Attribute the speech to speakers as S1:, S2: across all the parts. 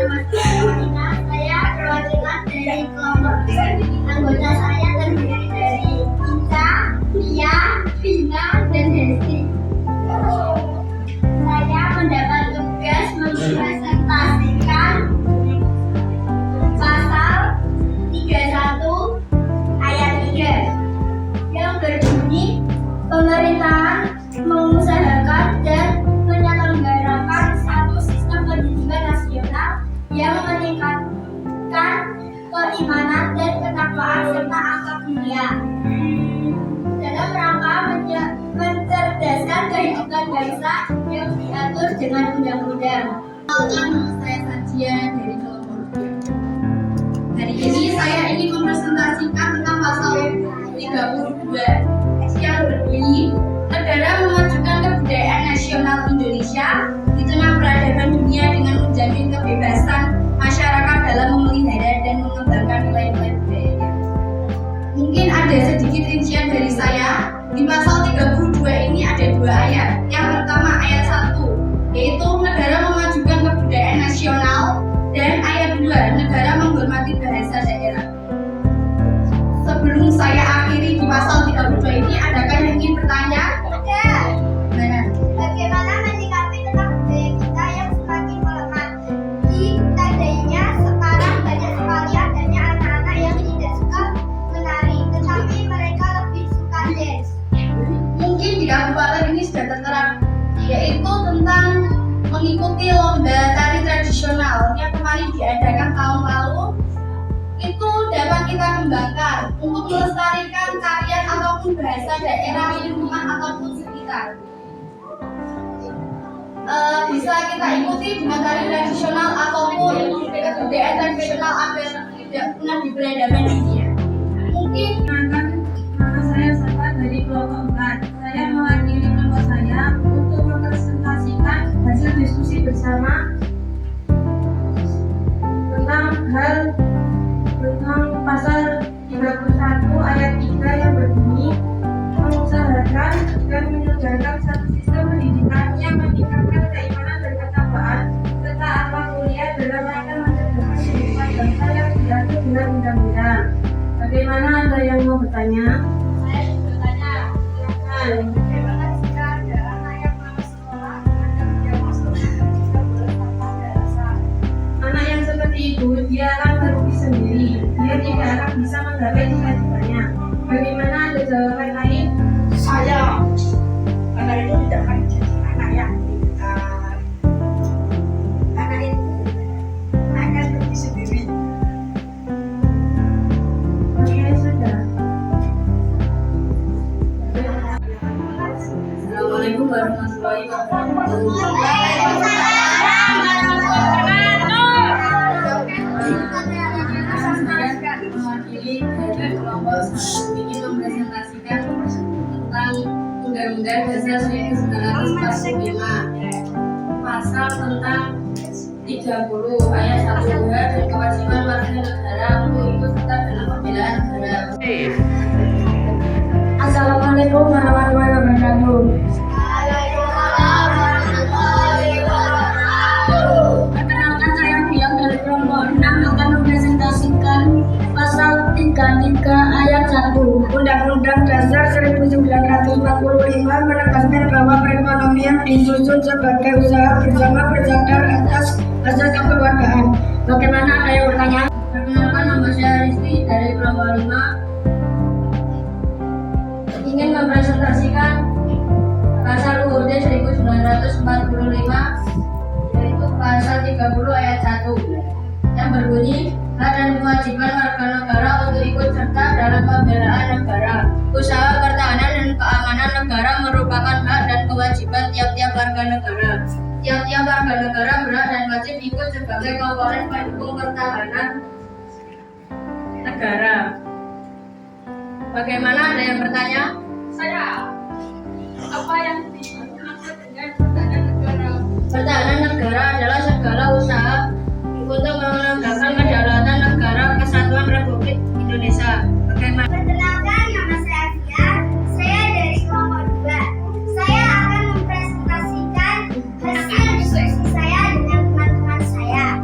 S1: Saya perwakilan dari kelompok B. Anggota saya terdiri dari Ica, Lia, Vina, dan Hesti. Saya mendapat tugas mempresentasikan pasal 31 ayat 3 yang berbunyi pemerintahan mengusahakan dan menyelenggarakan satu sistem pendidikan nasional yang meningkatkan keimanan dan ketakwaan serta akhlak mulia dalam rangka mencerdaskan kehidupan bangsa yang diatur dengan undang-undang.
S2: Saya Sajia dari kelompok B. Hari ini saya ingin mempresentasikan tentang pasal 32 yang berbunyi negara memajukan kebudayaan nasional Indonesia di tengah peradaban dunia dengan menjamin kebebasan masyarakat dalam memelihara dan mengembangkan nilai-nilai budayanya. Mungkin ada sedikit rincian dari saya. Di pasal 32 ini ada 2 ayat. Yang pertama ayat 1, yaitu negara memajukan kebudayaan nasional, dan ayat 2, negara menghormati bahasa daerah. Sebelum saya akhiri di pasal 32 ini, adakah yang ingin bertanya?
S1: Bagaimana menyikapi tentang budaya kita yang semakin melemah? Di tandainya sekarang banyak sekali adanya anak-anak yang tidak suka menari, tetapi mereka lebih suka dance.
S2: Mungkin di kabupaten ini sudah tertera, yaitu tentang mengikuti lomba tari tradisional yang kemarin diadakan tahun lalu. Itu dapat kita kembangkan untuk melestarikan tarian ataupun bahasa daerah lingkungan ataupun sekitar. Bisa kita ikuti dengan tari tradisional ataupun kebudayaan tradisional agar tidak pernah di peradaban dunia. Mungkin
S3: nama saya Saka dari kelompok 4. Saya mewakili kelompok saya untuk mempresentasikan hasil diskusi bersama tentang pasal 31 ayat 3 yang berbunyi mengusahakan dan menyelenggarakan satu sistem pendidikan yang meningkatkan keimanan dan ketakwaan serta akhlak mulia dalam rangka mencerdaskan kehidupan bangsa yang diatur dengan undang-undang. Bagaimana, ada yang mau bertanya?
S1: Saya ingin bertanya,
S3: Silakan.
S1: bagaimana jika ada anak yang malas sekolah, anak yang masuk tidak boleh tanpa alasan?
S3: Anak yang seperti itu, dia akan merugi sendiri. Dia tidak akan bisa menggapai cita-citanya. Bagaimana, ada jawaban lain?
S4: Saya, anak itu tidak akan jadi anak yang pintar. Anak itu akan pergi sendiri.
S3: Oke, sudah.
S2: Assalamualaikum warahmatullahi wabarakatuh. Saya mewakili dari kelompok 1 ingin mempresentasikan tentang Undang-Undang Dasar 1945, pasal tentang 30 ayat 1 dan kewajiban warga negara untuk ikut serta dalam pembelaan negara.
S3: Assalamualaikum warahmatullahi wabarakatuh. Perkenalkan, saya Bilang dari kelompok 6 akan mempresentasikan pasal 33 ayat 1 Undang-Undang Dasar 1945 menegaskan bahwa perekonomian disusun sebagai usaha bersama bersandar atas asas kekeluargaan. Bagaimana, ada yang bertanya?
S2: Perkenalkan, nama saya Rizky dari kelompok 5 ingin mempresentasikan pasal UUD 1945, yaitu pasal 30 ayat 1 yang berbunyi hak dan kewajiban warga negara untuk ikut serta dalam pembelaan negara. Usaha pertahanan dan keamanan negara merupakan hak dan kewajiban tiap-tiap warga negara. Tiap-tiap warga negara berhak dan wajib ikut sebagai komponen pendukung pertahanan negara. Bagaimana, ada yang bertanya?
S1: Saya, apa yang dimaksud dengan pertahanan negara?
S2: Pertahanan negara adalah segala usaha untuk menegakkan kedaulatan negara kesatuan Republik Indonesia. Bagaimana?
S1: Perkenalkan, nama saya Fia. Saya dari kelompok 2. Saya akan mempresentasikan hasil diskusi saya dengan teman-teman saya.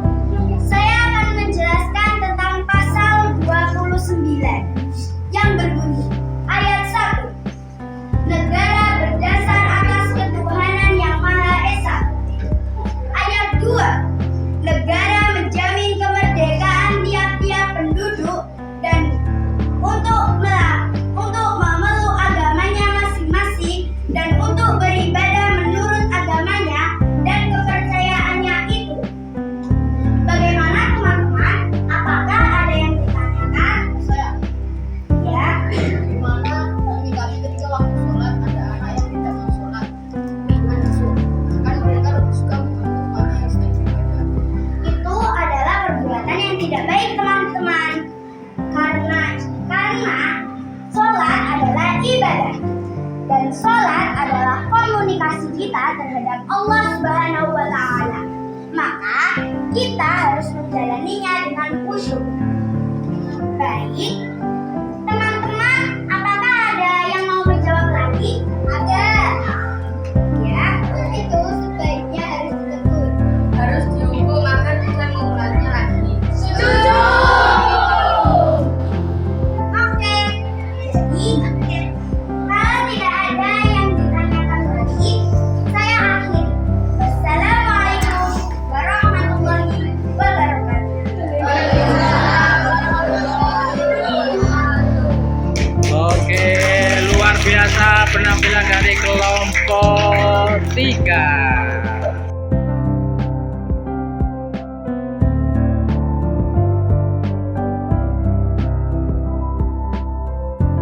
S1: kita terhadap Allah Subhanahu wa taala. Maka kita harus menjalaninya dengan khusyuk. Baik, teman-teman, apakah ada yang mau menjawab lagi? Ada. Ya, itu sebaiknya harus ditegur.
S2: Harus dihukum agar bisa mengulanginya lagi.
S1: Setuju. Oke, jadi kalau tidak ada yang ditanyakan lagi, saya akhiri. Wassalamualaikum warahmatullahi wabarakatuh.
S5: Oke, luar biasa penampilan dari kelompok 3.